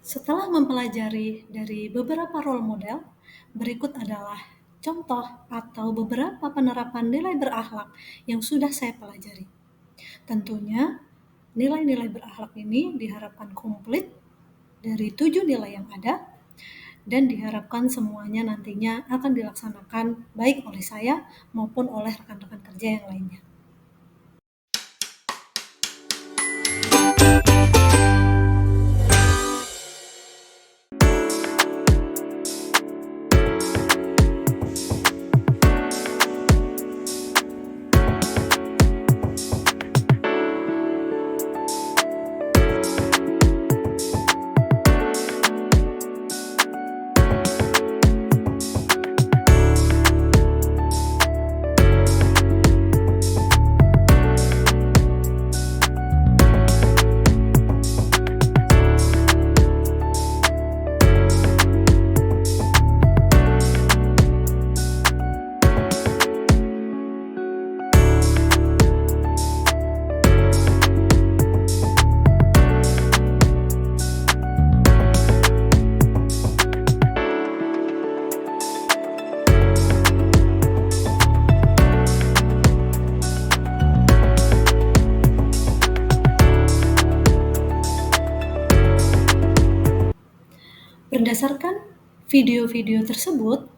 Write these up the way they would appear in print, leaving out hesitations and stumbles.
Setelah mempelajari dari beberapa role model, berikut adalah contoh atau beberapa penerapan nilai berakhlak yang sudah saya pelajari. Tentunya, nilai-nilai berakhlak ini diharapkan komplit dari 7 nilai yang ada dan diharapkan semuanya nantinya akan dilaksanakan baik oleh saya maupun oleh rekan-rekan kerja yang lainnya. Berdasarkan video-video tersebut,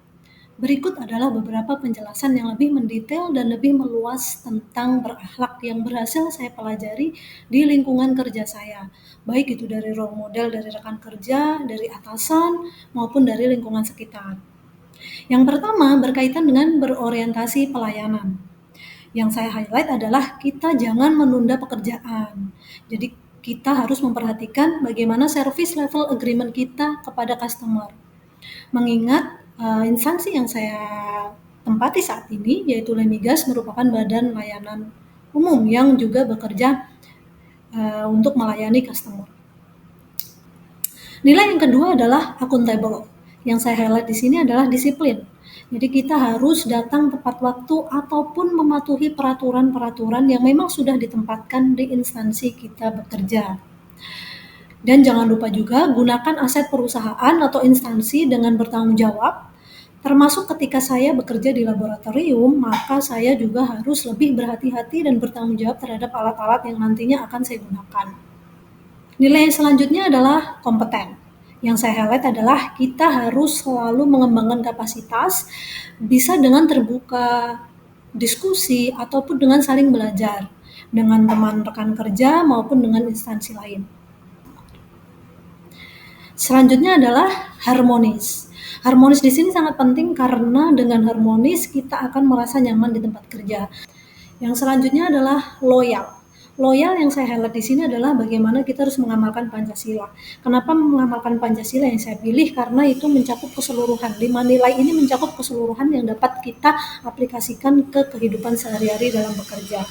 berikut adalah beberapa penjelasan yang lebih mendetail dan lebih meluas tentang berakhlak yang berhasil saya pelajari di lingkungan kerja saya, baik itu dari role model dari rekan kerja, dari atasan, maupun dari lingkungan sekitar. Yang pertama berkaitan dengan berorientasi pelayanan. Yang saya highlight adalah kita jangan menunda pekerjaan. Jadi kita harus memperhatikan bagaimana service level agreement kita kepada customer. Mengingat instansi yang saya tempati saat ini, yaitu Lemigas, merupakan badan layanan umum yang juga bekerja untuk melayani customer. Nilai yang kedua adalah accountable. Yang saya highlight di sini adalah disiplin. Jadi kita harus datang tepat waktu ataupun mematuhi peraturan-peraturan yang memang sudah ditempatkan di instansi kita bekerja. Dan jangan lupa juga gunakan aset perusahaan atau instansi dengan bertanggung jawab, termasuk ketika saya bekerja di laboratorium, maka saya juga harus lebih berhati-hati dan bertanggung jawab terhadap alat-alat yang nantinya akan saya gunakan. Nilai selanjutnya adalah kompeten. Yang saya highlight adalah kita harus selalu mengembangkan kapasitas, bisa dengan terbuka diskusi ataupun dengan saling belajar dengan teman rekan kerja maupun dengan instansi lain. Selanjutnya adalah harmonis. Harmonis di sini sangat penting karena dengan harmonis kita akan merasa nyaman di tempat kerja. Yang selanjutnya adalah loyal. Loyal yang saya highlight di sini adalah bagaimana kita harus mengamalkan Pancasila. Kenapa mengamalkan Pancasila yang saya pilih? Karena itu mencakup keseluruhan. 5 nilai ini mencakup keseluruhan yang dapat kita aplikasikan ke kehidupan sehari-hari dalam bekerja.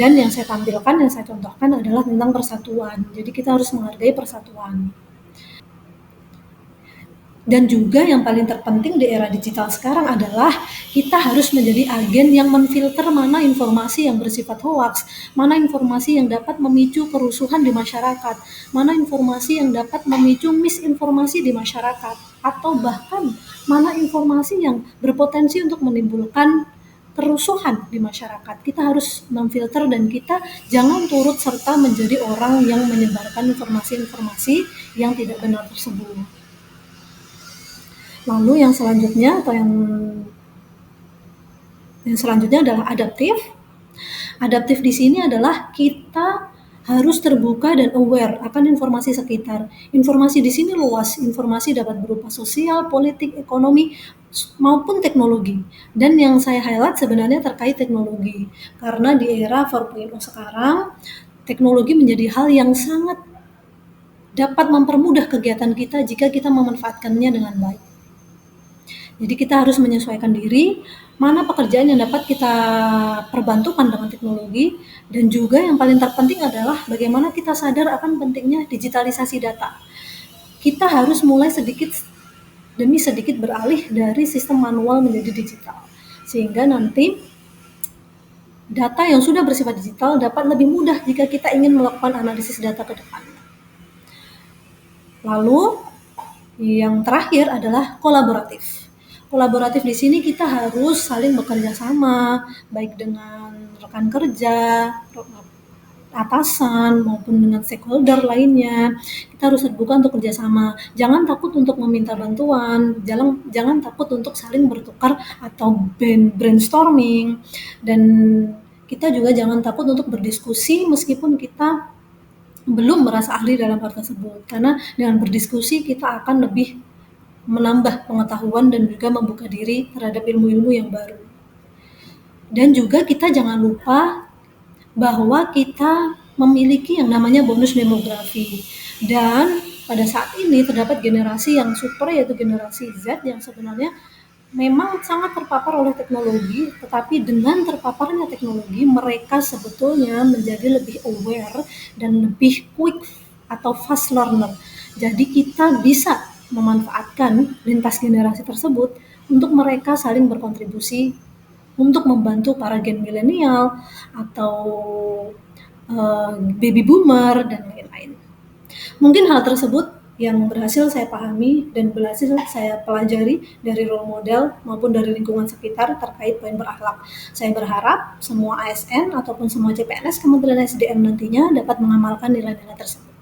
Dan yang saya tampilkan, yang saya contohkan adalah tentang persatuan. Jadi kita harus menghargai persatuan. Dan juga yang paling terpenting di era digital sekarang adalah kita harus menjadi agen yang memfilter mana informasi yang bersifat hoaks, mana informasi yang dapat memicu kerusuhan di masyarakat, mana informasi yang dapat memicu misinformasi di masyarakat, atau bahkan mana informasi yang berpotensi untuk menimbulkan kerusuhan di masyarakat. Kita harus memfilter dan kita jangan turut serta menjadi orang yang menyebarkan informasi-informasi yang tidak benar tersebut. Lalu yang selanjutnya atau yang selanjutnya adalah adaptif. Adaptif di sini adalah kita harus terbuka dan aware akan informasi sekitar. Informasi di sini luas, informasi dapat berupa sosial, politik, ekonomi, maupun teknologi. Dan yang saya highlight sebenarnya terkait teknologi. Karena di era 4.0 sekarang, teknologi menjadi hal yang sangat dapat mempermudah kegiatan kita jika kita memanfaatkannya dengan baik. Jadi kita harus menyesuaikan diri, mana pekerjaan yang dapat kita perbantukan dengan teknologi, dan juga yang paling terpenting adalah bagaimana kita sadar akan pentingnya digitalisasi data. Kita harus mulai sedikit demi sedikit beralih dari sistem manual menjadi digital, sehingga nanti data yang sudah bersifat digital dapat lebih mudah jika kita ingin melakukan analisis data ke depan. Lalu yang terakhir adalah kolaboratif. Kolaboratif di sini kita harus saling bekerja sama, baik dengan rekan kerja, atasan maupun dengan stakeholder lainnya. Kita harus terbuka untuk kerjasama. Jangan takut untuk meminta bantuan, jangan takut untuk saling bertukar atau brainstorming, dan kita juga jangan takut untuk berdiskusi meskipun kita belum merasa ahli dalam hal tersebut, karena dengan berdiskusi kita akan lebih menambah pengetahuan dan juga membuka diri terhadap ilmu-ilmu yang baru. Dan juga kita jangan lupa bahwa kita memiliki yang namanya bonus demografi. Dan pada saat ini terdapat generasi yang super, yaitu generasi Z, yang sebenarnya memang sangat terpapar oleh teknologi, tetapi dengan terpaparnya teknologi, mereka sebetulnya menjadi lebih aware dan lebih quick atau fast learner. Jadi kita bisa memanfaatkan lintas generasi tersebut untuk mereka saling berkontribusi untuk membantu para gen milenial atau baby boomer dan lain-lain. Mungkin hal tersebut yang berhasil saya pahami dan berhasil saya pelajari dari role model maupun dari lingkungan sekitar terkait poin berakhlak. Saya berharap semua ASN ataupun semua CPNS Kementerian SDM nantinya dapat mengamalkan nilai-nilai tersebut.